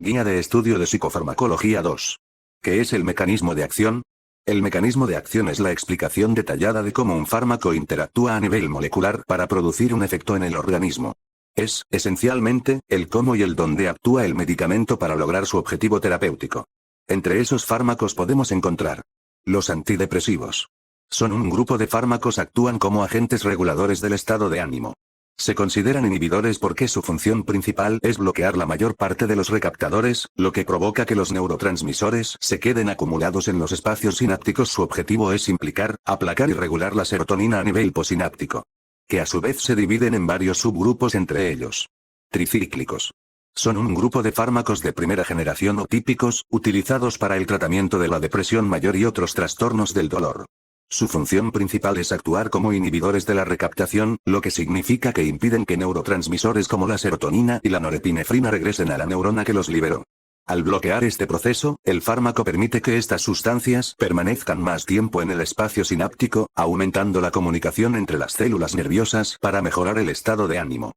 Guía de estudio de psicofarmacología 2. ¿Qué es el mecanismo de acción? El mecanismo de acción es la explicación detallada de cómo un fármaco interactúa a nivel molecular para producir un efecto en el organismo. Es, esencialmente, el cómo y el dónde actúa el medicamento para lograr su objetivo terapéutico. Entre esos fármacos podemos encontrar los antidepresivos. Son un grupo de fármacos actúan como agentes reguladores del estado de ánimo. Se consideran inhibidores porque su función principal es bloquear la mayor parte de los recaptadores, lo que provoca que los neurotransmisores se queden acumulados en los espacios sinápticos. Su objetivo es implicar, aplacar y regular la serotonina a nivel posináptico, que a su vez se dividen en varios subgrupos, entre ellos tricíclicos. Son un grupo de fármacos de primera generación o típicos, utilizados para el tratamiento de la depresión mayor y otros trastornos del dolor. Su función principal es actuar como inhibidores de la recaptación, lo que significa que impiden que neurotransmisores como la serotonina y la norepinefrina regresen a la neurona que los liberó. Al bloquear este proceso, el fármaco permite que estas sustancias permanezcan más tiempo en el espacio sináptico, aumentando la comunicación entre las células nerviosas para mejorar el estado de ánimo.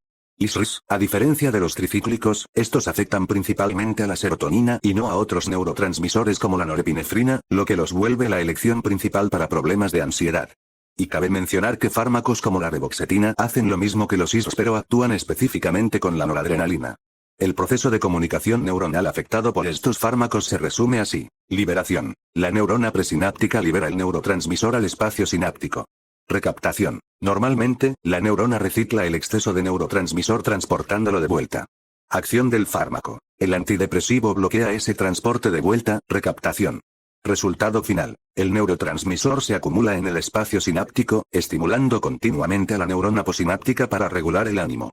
A diferencia de los tricíclicos, estos afectan principalmente a la serotonina y no a otros neurotransmisores como la norepinefrina, lo que los vuelve la elección principal para problemas de ansiedad. Y cabe mencionar que fármacos como la reboxetina hacen lo mismo que los ISRs, pero actúan específicamente con la noradrenalina. El proceso de comunicación neuronal afectado por estos fármacos se resume así. Liberación. La neurona presináptica libera el neurotransmisor al espacio sináptico. Recaptación. Normalmente, la neurona recicla el exceso de neurotransmisor transportándolo de vuelta. Acción del fármaco. El antidepresivo bloquea ese transporte de vuelta, recaptación. Resultado final. El neurotransmisor se acumula en el espacio sináptico, estimulando continuamente a la neurona posináptica para regular el ánimo.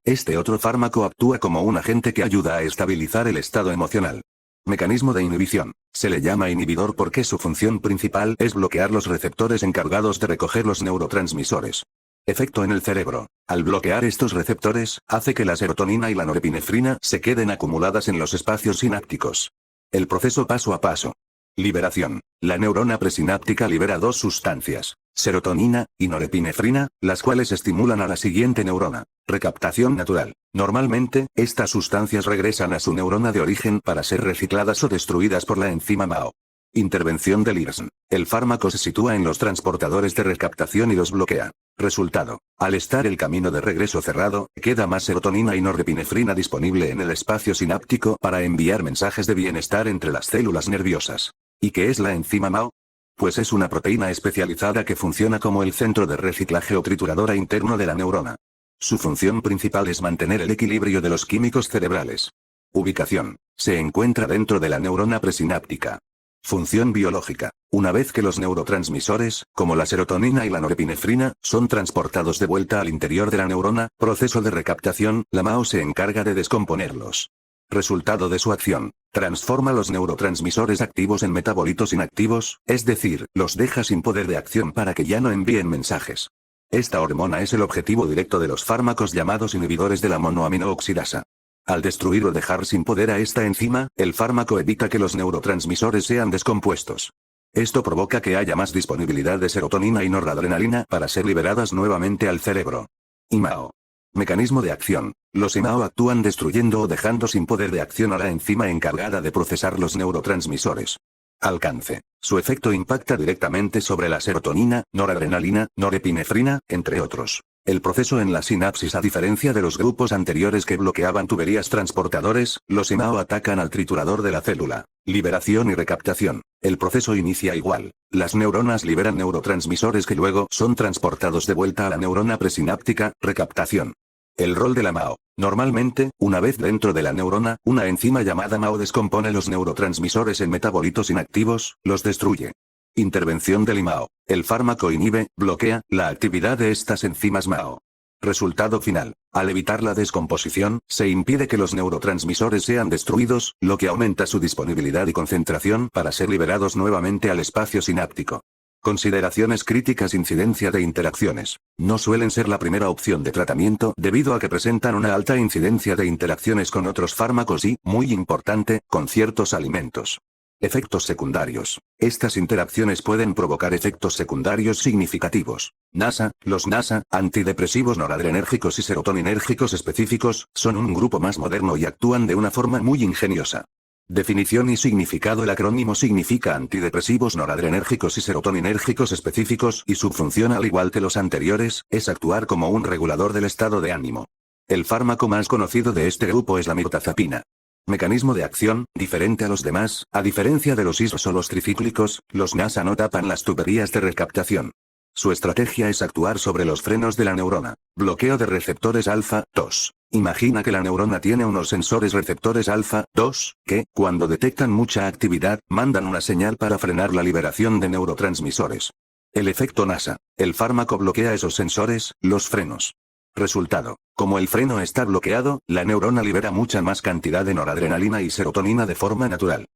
Este otro fármaco actúa como un agente que ayuda a estabilizar el estado emocional. Mecanismo de inhibición. Se le llama inhibidor porque su función principal es bloquear los receptores encargados de recoger los neurotransmisores. Efecto en el cerebro. Al bloquear estos receptores, hace que la serotonina y la norepinefrina se queden acumuladas en los espacios sinápticos. El proceso paso a paso. Liberación. La neurona presináptica libera dos sustancias, serotonina y norepinefrina, las cuales estimulan a la siguiente neurona. Recaptación natural. Normalmente, estas sustancias regresan a su neurona de origen para ser recicladas o destruidas por la enzima MAO. Intervención del IRSN. El fármaco se sitúa en los transportadores de recaptación y los bloquea. Resultado. Al estar el camino de regreso cerrado, queda más serotonina y norepinefrina disponible en el espacio sináptico para enviar mensajes de bienestar entre las células nerviosas. ¿Y qué es la enzima MAO? Pues es una proteína especializada que funciona como el centro de reciclaje o trituradora interno de la neurona. Su función principal es mantener el equilibrio de los químicos cerebrales. Ubicación. Se encuentra dentro de la neurona presináptica. Función biológica. Una vez que los neurotransmisores, como la serotonina y la norepinefrina, son transportados de vuelta al interior de la neurona, proceso de recaptación, la MAO se encarga de descomponerlos. Resultado de su acción. Transforma los neurotransmisores activos en metabolitos inactivos, es decir, los deja sin poder de acción para que ya no envíen mensajes. Esta hormona es el objetivo directo de los fármacos llamados inhibidores de la monoaminooxidasa. Al destruir o dejar sin poder a esta enzima, el fármaco evita que los neurotransmisores sean descompuestos. Esto provoca que haya más disponibilidad de serotonina y noradrenalina para ser liberadas nuevamente al cerebro. IMAO. Mecanismo de acción. Los IMAO actúan destruyendo o dejando sin poder de acción a la enzima encargada de procesar los neurotransmisores. Alcance. Su efecto impacta directamente sobre la serotonina, noradrenalina, norepinefrina, entre otros. El proceso en la sinapsis, a diferencia de los grupos anteriores que bloqueaban tuberías transportadores, los IMAO atacan al triturador de la célula. Liberación y recaptación. El proceso inicia igual. Las neuronas liberan neurotransmisores que luego son transportados de vuelta a la neurona presináptica, recaptación. El rol de la MAO. Normalmente, una vez dentro de la neurona, una enzima llamada MAO descompone los neurotransmisores en metabolitos inactivos, los destruye. Intervención del IMAO. El fármaco inhibe, bloquea, la actividad de estas enzimas MAO. Resultado final. Al evitar la descomposición, se impide que los neurotransmisores sean destruidos, lo que aumenta su disponibilidad y concentración para ser liberados nuevamente al espacio sináptico. Consideraciones críticas. Incidencia de interacciones. No suelen ser la primera opción de tratamiento debido a que presentan una alta incidencia de interacciones con otros fármacos y, muy importante, con ciertos alimentos. Efectos secundarios. Estas interacciones pueden provocar efectos secundarios significativos. Los NASA, antidepresivos noradrenérgicos y serotoninérgicos específicos, son un grupo más moderno y actúan de una forma muy ingeniosa. Definición y significado. El acrónimo significa antidepresivos noradrenérgicos y serotoninérgicos específicos y su función, al igual que los anteriores, es actuar como un regulador del estado de ánimo. El fármaco más conocido de este grupo es la mirtazapina. Mecanismo de acción, diferente a los demás, a diferencia de los ISOs o los tricíclicos, los NASA no tapan las tuberías de recaptación. Su estrategia es actuar sobre los frenos de la neurona. Bloqueo de receptores alfa-2. Imagina que la neurona tiene unos sensores receptores alfa-2, que, cuando detectan mucha actividad, mandan una señal para frenar la liberación de neurotransmisores. El efecto NASA. El fármaco bloquea esos sensores, los frenos. Resultado. Como el freno está bloqueado, la neurona libera mucha más cantidad de noradrenalina y serotonina de forma natural.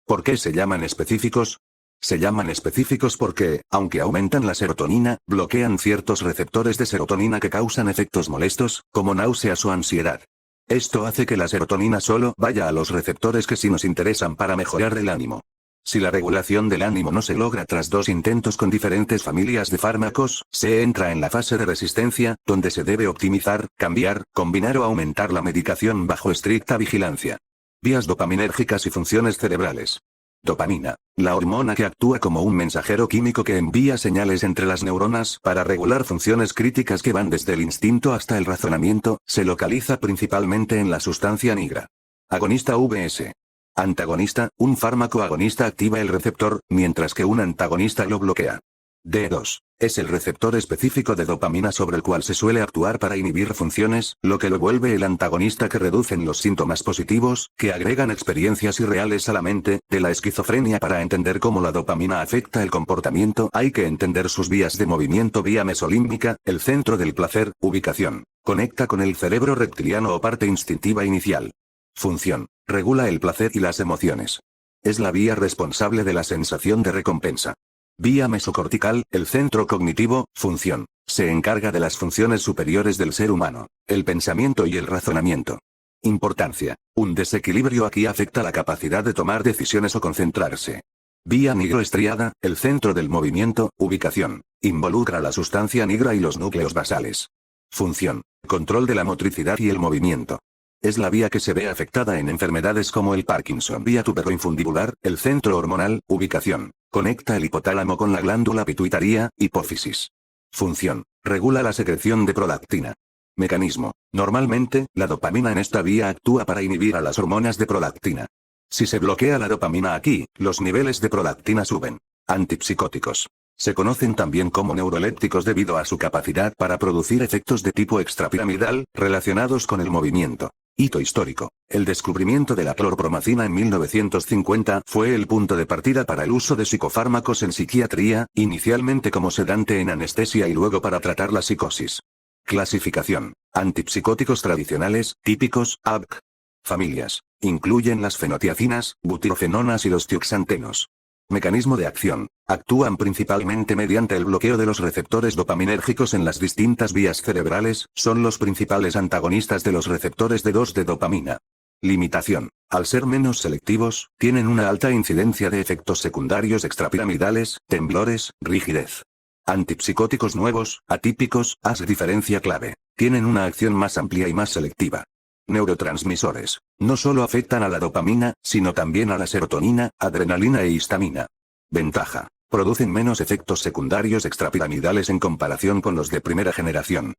¿Por qué se llaman específicos? Se llaman específicos porque, aunque aumentan la serotonina, bloquean ciertos receptores de serotonina que causan efectos molestos, como náuseas o ansiedad. Esto hace que la serotonina solo vaya a los receptores que sí nos interesan para mejorar el ánimo. Si la regulación del ánimo no se logra tras 2 intentos con diferentes familias de fármacos, se entra en la fase de resistencia, donde se debe optimizar, cambiar, combinar o aumentar la medicación bajo estricta vigilancia. Vías dopaminérgicas y funciones cerebrales. Dopamina, la hormona que actúa como un mensajero químico que envía señales entre las neuronas para regular funciones críticas que van desde el instinto hasta el razonamiento, se localiza principalmente en la sustancia nigra. Agonista vs. Antagonista, un fármaco agonista activa el receptor, mientras que un antagonista lo bloquea. D2. Es el receptor específico de dopamina sobre el cual se suele actuar para inhibir funciones, lo que lo vuelve el antagonista, que reducen los síntomas positivos, que agregan experiencias irreales a la mente. De la esquizofrenia. Para entender cómo la dopamina afecta el comportamiento, hay que entender sus vías de movimiento. Vía mesolímbica, el centro del placer, ubicación. Conecta con el cerebro reptiliano o parte instintiva inicial. Función. Regula el placer y las emociones. Es la vía responsable de la sensación de recompensa. Vía mesocortical, el centro cognitivo, función. Se encarga de las funciones superiores del ser humano, el pensamiento y el razonamiento. Importancia. Un desequilibrio aquí afecta la capacidad de tomar decisiones o concentrarse. Vía nigroestriada, el centro del movimiento, ubicación. Involucra la sustancia nigra y los núcleos basales. Función. Control de la motricidad y el movimiento. Es la vía que se ve afectada en enfermedades como el Parkinson. Vía tuberoinfundibular, el centro hormonal, ubicación. Conecta el hipotálamo con la glándula pituitaria, hipófisis. Función. Regula la secreción de prolactina. Mecanismo. Normalmente, la dopamina en esta vía actúa para inhibir a las hormonas de prolactina. Si se bloquea la dopamina aquí, los niveles de prolactina suben. Antipsicóticos. Se conocen también como neurolépticos debido a su capacidad para producir efectos de tipo extrapiramidal, relacionados con el movimiento. Hito histórico. El descubrimiento de la clorpromacina en 1950 fue el punto de partida para el uso de psicofármacos en psiquiatría, inicialmente como sedante en anestesia y luego para tratar la psicosis. Clasificación. Antipsicóticos tradicionales, típicos, ABC. Familias. Incluyen las fenotiacinas, butirofenonas y los tioxantenos. Mecanismo de acción. Actúan principalmente mediante el bloqueo de los receptores dopaminérgicos en las distintas vías cerebrales, son los principales antagonistas de los receptores D2 de dopamina. Limitación. Al ser menos selectivos, tienen una alta incidencia de efectos secundarios extrapiramidales, temblores, rigidez. Antipsicóticos nuevos, atípicos, AS diferencia clave. Tienen una acción más amplia y más selectiva. Neurotransmisores. No solo afectan a la dopamina, sino también a la serotonina, adrenalina e histamina. Ventaja. Producen menos efectos secundarios extrapiramidales en comparación con los de primera generación.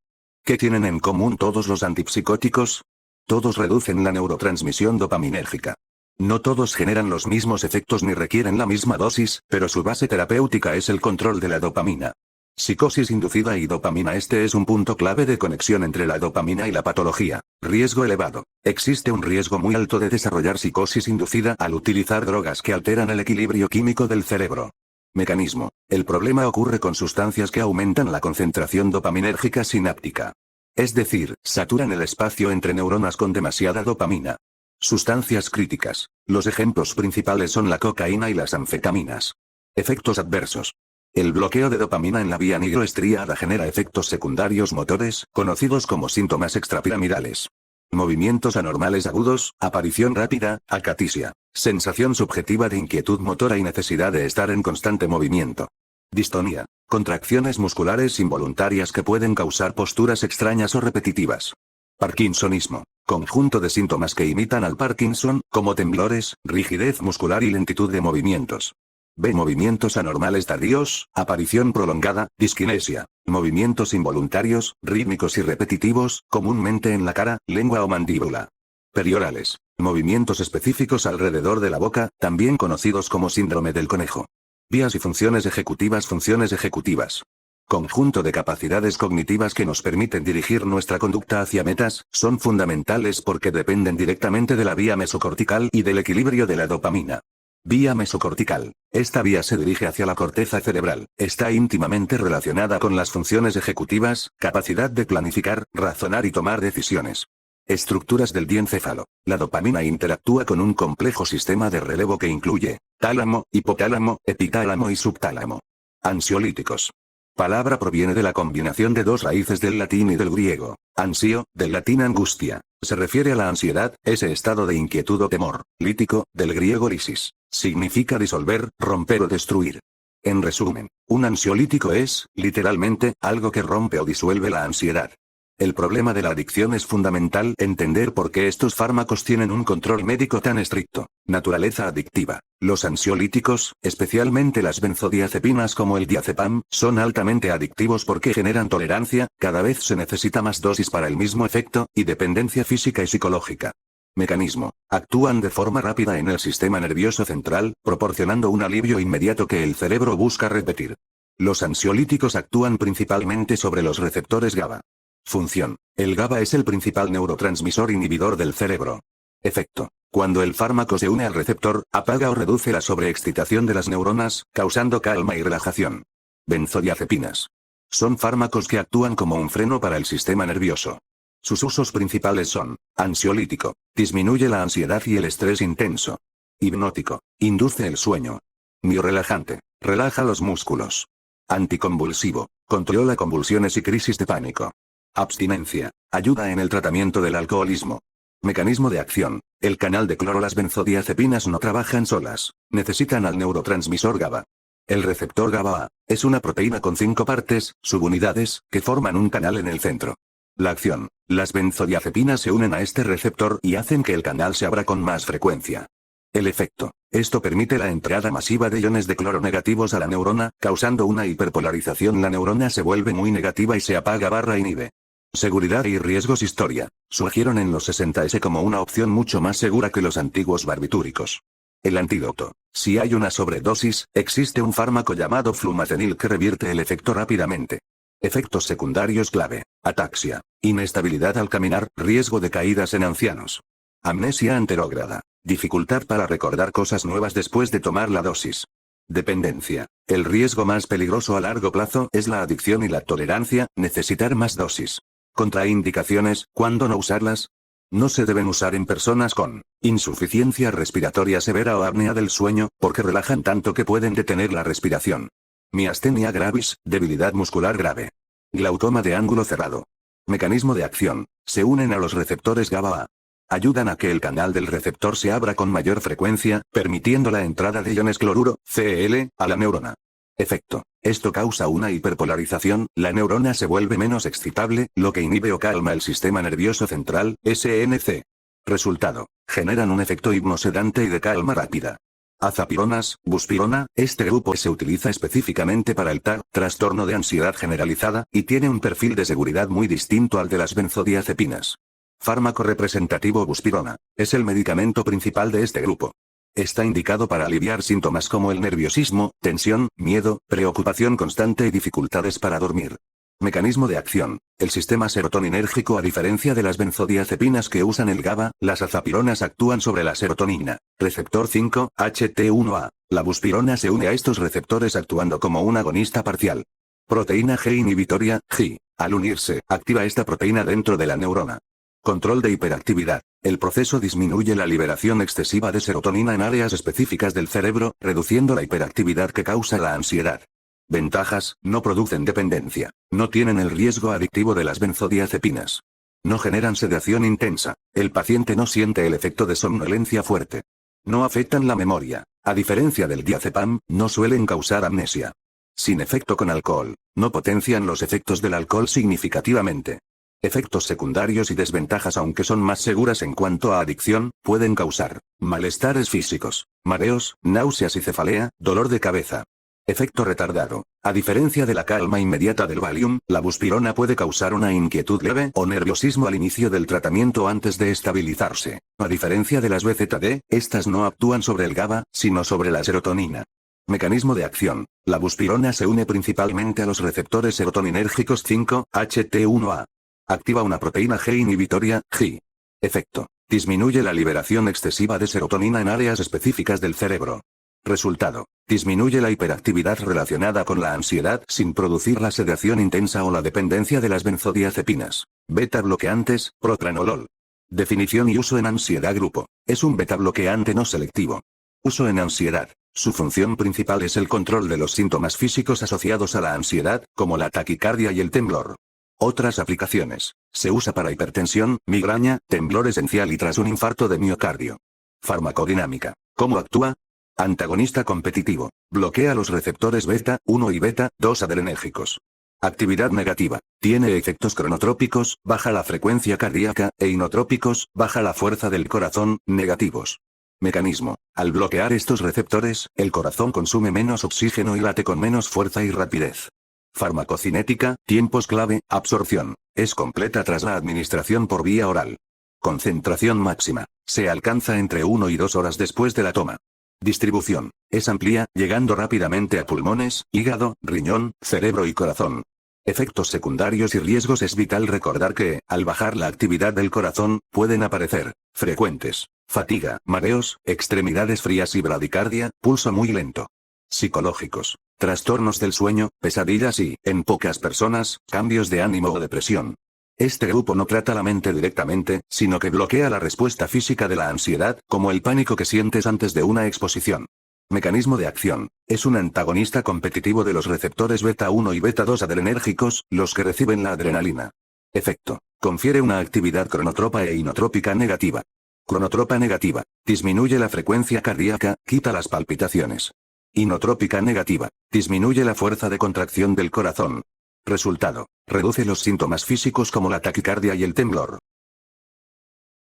¿Qué tienen en común todos los antipsicóticos? Todos reducen la neurotransmisión dopaminérgica. No todos generan los mismos efectos ni requieren la misma dosis, pero su base terapéutica es el control de la dopamina. Psicosis inducida y dopamina. Este es un punto clave de conexión entre la dopamina y la patología. Riesgo elevado. Existe un riesgo muy alto de desarrollar psicosis inducida al utilizar drogas que alteran el equilibrio químico del cerebro. Mecanismo. El problema ocurre con sustancias que aumentan la concentración dopaminérgica sináptica. Es decir, saturan el espacio entre neuronas con demasiada dopamina. Sustancias críticas. Los ejemplos principales son la cocaína y las anfetaminas. Efectos adversos. El bloqueo de dopamina en la vía nigroestriada genera efectos secundarios motores, conocidos como síntomas extrapiramidales. Movimientos anormales agudos, aparición rápida, acatisia. Sensación subjetiva de inquietud motora y necesidad de estar en constante movimiento. Distonía. Contracciones musculares involuntarias que pueden causar posturas extrañas o repetitivas. Parkinsonismo. Conjunto de síntomas que imitan al Parkinson, como temblores, rigidez muscular y lentitud de movimientos. B. Movimientos anormales tardíos, aparición prolongada, disquinesia. Movimientos involuntarios, rítmicos y repetitivos, comúnmente en la cara, lengua o mandíbula. Periorales. Movimientos específicos alrededor de la boca, también conocidos como síndrome del conejo. Vías y funciones ejecutivas. Funciones ejecutivas. Conjunto de capacidades cognitivas que nos permiten dirigir nuestra conducta hacia metas, son fundamentales porque dependen directamente de la vía mesocortical y del equilibrio de la dopamina. Vía mesocortical. Esta vía se dirige hacia la corteza cerebral, está íntimamente relacionada con las funciones ejecutivas, capacidad de planificar, razonar y tomar decisiones. Estructuras del diencéfalo. La dopamina interactúa con un complejo sistema de relevo que incluye tálamo, hipotálamo, epitálamo y subtálamo. Ansiolíticos. Palabra proviene de la combinación de dos raíces del latín y del griego. Ansio, del latín angustia. Se refiere a la ansiedad, ese estado de inquietud o temor. Lítico, del griego lisis. Significa disolver, romper o destruir. En resumen, un ansiolítico es, literalmente, algo que rompe o disuelve la ansiedad. El problema de la adicción es fundamental entender por qué estos fármacos tienen un control médico tan estricto. Naturaleza adictiva. Los ansiolíticos, especialmente las benzodiazepinas como el diazepam, son altamente adictivos porque generan tolerancia, cada vez se necesita más dosis para el mismo efecto, y dependencia física y psicológica. Mecanismo. Actúan de forma rápida en el sistema nervioso central, proporcionando un alivio inmediato que el cerebro busca repetir. Los ansiolíticos actúan principalmente sobre los receptores GABA. Función. El GABA es el principal neurotransmisor inhibidor del cerebro. Efecto. Cuando el fármaco se une al receptor, apaga o reduce la sobreexcitación de las neuronas, causando calma y relajación. Benzodiazepinas. Son fármacos que actúan como un freno para el sistema nervioso. Sus usos principales son: ansiolítico, disminuye la ansiedad y el estrés intenso. Hipnótico, induce el sueño. Miorelajante, relaja los músculos. Anticonvulsivo, controla convulsiones y crisis de pánico. Abstinencia, ayuda en el tratamiento del alcoholismo. Mecanismo de acción. El canal de cloro. Las benzodiazepinas no trabajan solas, necesitan al neurotransmisor GABA. El receptor GABA es una proteína con 5 partes, subunidades, que forman un canal en el centro. La acción. Las benzodiazepinas se unen a este receptor y hacen que el canal se abra con más frecuencia. El efecto. Esto permite la entrada masiva de iones de cloro negativos a la neurona, causando una hiperpolarización. La neurona se vuelve muy negativa y se apaga/inhibe. Seguridad y riesgos. Historia. Surgieron en los 60s como una opción mucho más segura que los antiguos barbitúricos. El antídoto. Si hay una sobredosis, existe un fármaco llamado flumazenil que revierte el efecto rápidamente. Efectos secundarios clave. Ataxia. Inestabilidad al caminar, riesgo de caídas en ancianos. Amnesia anterógrada. Dificultad para recordar cosas nuevas después de tomar la dosis. Dependencia. El riesgo más peligroso a largo plazo es la adicción y la tolerancia, necesitar más dosis. Contraindicaciones, ¿cuándo no usarlas? No se deben usar en personas con insuficiencia respiratoria severa o apnea del sueño, porque relajan tanto que pueden detener la respiración. Miastenia gravis, debilidad muscular grave. Glaucoma de ángulo cerrado. Mecanismo de acción. Se unen a los receptores GABA. Ayudan a que el canal del receptor se abra con mayor frecuencia, permitiendo la entrada de iones cloruro, Cl, a la neurona. Efecto. Esto causa una hiperpolarización, la neurona se vuelve menos excitable, lo que inhibe o calma el sistema nervioso central, SNC. Resultado. Generan un efecto hipnosedante y de calma rápida. Azapironas, buspirona, este grupo se utiliza específicamente para el TAG, trastorno de ansiedad generalizada, y tiene un perfil de seguridad muy distinto al de las benzodiazepinas. Fármaco representativo. Buspirona. Es el medicamento principal de este grupo. Está indicado para aliviar síntomas como el nerviosismo, tensión, miedo, preocupación constante y dificultades para dormir. Mecanismo de acción. El sistema serotoninérgico. A diferencia de las benzodiazepinas que usan el GABA, las azapironas actúan sobre la serotonina. Receptor 5-HT1A. La buspirona se une a estos receptores actuando como un agonista parcial. Proteína G inhibitoria, G. Al unirse, activa esta proteína dentro de la neurona. Control de hiperactividad. El proceso disminuye la liberación excesiva de serotonina en áreas específicas del cerebro, reduciendo la hiperactividad que causa la ansiedad. Ventajas: no producen dependencia. No tienen el riesgo adictivo de las benzodiazepinas. No generan sedación intensa. El paciente no siente el efecto de somnolencia fuerte. No afectan la memoria. A diferencia del diazepam, no suelen causar amnesia. Sin efecto con alcohol. No potencian los efectos del alcohol significativamente. Efectos secundarios y desventajas, aunque son más seguras en cuanto a adicción, pueden causar malestares físicos, mareos, náuseas y cefalea, dolor de cabeza. Efecto retardado. A diferencia de la calma inmediata del Valium, la buspirona puede causar una inquietud leve o nerviosismo al inicio del tratamiento antes de estabilizarse. A diferencia de las BZD, estas no actúan sobre el GABA, sino sobre la serotonina. Mecanismo de acción. La buspirona se une principalmente a los receptores serotoninérgicos 5-HT1A. Activa una proteína G inhibitoria, G. Efecto. Disminuye la liberación excesiva de serotonina en áreas específicas del cerebro. Resultado. Disminuye la hiperactividad relacionada con la ansiedad sin producir la sedación intensa o la dependencia de las benzodiazepinas. Beta bloqueantes, propranolol. Definición y uso en ansiedad. Grupo. Es un beta bloqueante no selectivo. Uso en ansiedad. Su función principal es el control de los síntomas físicos asociados a la ansiedad, como la taquicardia y el temblor. Otras aplicaciones. Se usa para hipertensión, migraña, temblor esencial y tras un infarto de miocardio. Farmacodinámica. ¿Cómo actúa? Antagonista competitivo. Bloquea los receptores beta 1 y beta 2 adrenérgicos. Actividad negativa. Tiene efectos cronotrópicos, baja la frecuencia cardíaca, e inotrópicos, baja la fuerza del corazón, negativos. Mecanismo. Al bloquear estos receptores, el corazón consume menos oxígeno y late con menos fuerza y rapidez. Farmacocinética, tiempos clave, absorción. Es completa tras la administración por vía oral. Concentración máxima. Se alcanza entre 1 y 2 horas después de la toma. Distribución. Es amplia, llegando rápidamente a pulmones, hígado, riñón, cerebro y corazón. Efectos secundarios y riesgos. Es vital recordar que, al bajar la actividad del corazón, pueden aparecer frecuentes fatiga, mareos, extremidades frías y bradicardia, pulso muy lento. Psicológicos. Trastornos del sueño, pesadillas y, en pocas personas, cambios de ánimo o depresión. Este grupo no trata la mente directamente, sino que bloquea la respuesta física de la ansiedad, como el pánico que sientes antes de una exposición. Mecanismo de acción. Es un antagonista competitivo de los receptores beta 1 y beta 2 adrenérgicos, los que reciben la adrenalina. Efecto. Confiere una actividad cronotrópa e inotrópica negativa. Cronotropa negativa. Disminuye la frecuencia cardíaca, quita las palpitaciones. Inotrópica negativa. Disminuye la fuerza de contracción del corazón. Resultado. Reduce los síntomas físicos como la taquicardia y el temblor.